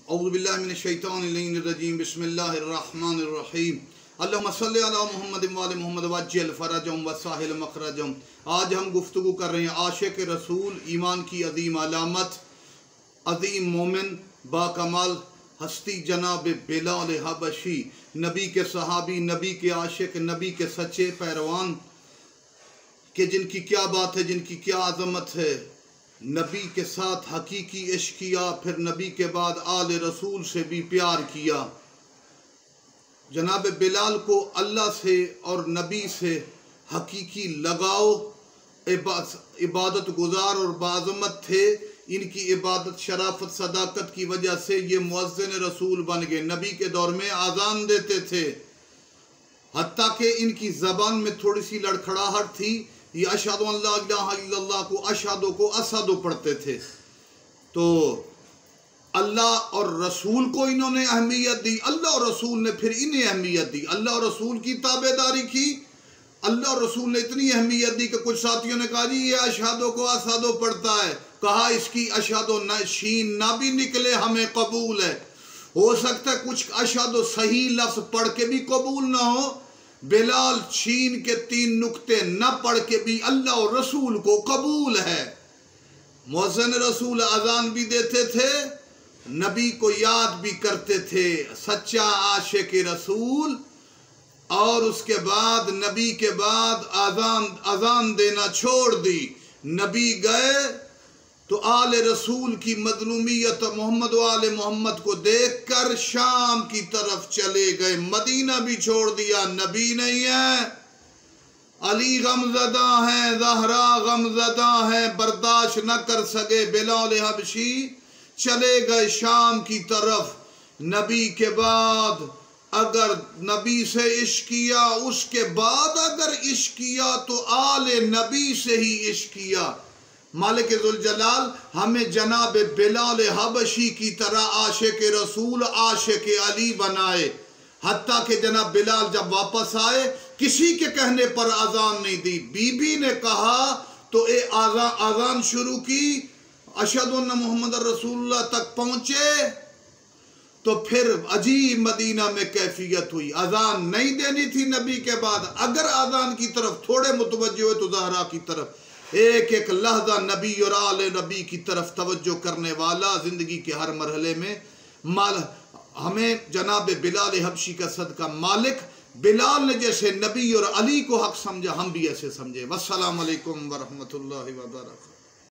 اعوذ باللہ من الشیطان الرجیم بسم اللہ الرحمن الرحیم اللہم صلی علی محمد و آل محمد وعجل فرجہم وسہل مخرجہم۔ آج ہم گفتگو کر رہے ہیں عاشق رسول، ایمان کی عظیم علامت، عظیم مومن، باکمال ہستی جناب بلال حبشی، نبی کے صحابی، نبی کے عاشق، نبی کے سچے پیروان، کہ جن کی کیا بات ہے، جن کی کیا عظمت ہے۔ نبی کے ساتھ حقیقی عشق کیا، پھر نبی کے بعد آل رسول سے بھی پیار کیا۔ جناب بلال کو اللہ سے اور نبی سے حقیقی لگاؤ، عبادت گزار اور بعظمت تھے۔ ان کی عبادت، شرافت، صداقت کی وجہ سے یہ مؤذن رسول بن گئے۔ نبی کے دور میں اذان دیتے تھے، حتیٰ کہ ان کی زبان میں تھوڑی سی لڑکھڑاہٹ تھی، یہ اشہد ان لا الہ الا اللہ کو اشہدو کو اسدو پڑھتے تھے۔ تو اللہ اور رسول کو انہوں نے اہمیت دی، اللہ اور رسول نے پھر انہیں اہمیت دی۔ اللہ اور رسول کی تابعداری کی، اللہ اور رسول نے اتنی اہمیت دی کہ کچھ ساتھیوں نے کہا جی یہ اشہدو کو اسدو پڑھتا ہے، کہا اس کی اشہدو شین نہ بھی نکلے ہمیں قبول ہے۔ ہو سکتا ہے کچھ اشہدو صحیح لفظ پڑھ کے بھی قبول نہ ہو، بلال شین کے 3 نقطے نہ پڑھ کے بھی اللہ اور رسول کو قبول ہے۔ مؤذن رسول اذان بھی دیتے تھے، نبی کو یاد بھی کرتے تھے، سچا عاشق رسول۔ اور اس کے بعد نبی کے بعد اذان دینا چھوڑ دی، نبی گئے تو آل رسول کی مظلومیت محمد و آل محمد کو دیکھ کر شام کی طرف چلے گئے، مدینہ بھی چھوڑ دیا۔ نبی نہیں ہے، علی غمزدہ ہیں، زہرا غمزدہ ہیں، برداشت نہ کر سکے، بلال حبشی چلے گئے شام کی طرف۔ نبی کے بعد اگر نبی سے عشق کیا، اس کے بعد اگر عشق کیا تو آل نبی سے ہی عشق کیا۔ مالک ذوالجلال ہمیں جناب بلال حبشی کی طرح عاشق رسول، عاشق علی بنائے۔ حتیٰ کہ جناب بلال جب واپس آئے کسی کے کہنے پر اذان نہیں دی، بی بی نے کہا تو اذان شروع کی، اشہد ان محمد رسول اللہ تک پہنچے تو پھر عجیب مدینہ میں کیفیت ہوئی۔ اذان نہیں دینی تھی نبی کے بعد، اگر اذان کی طرف تھوڑے متوجہ ہوئے تو زہرا کی طرف۔ ایک ایک لحظہ نبی اور آل نبی کی طرف توجہ کرنے والا، زندگی کے ہر مرحلے میں ہمیں جناب بلال حبشی کا صدقہ مالک بلال نے جیسے نبی اور علی کو حق سمجھا، ہم بھی ایسے سمجھے۔ والسلام علیکم ورحمۃ اللہ وبرکاتہ۔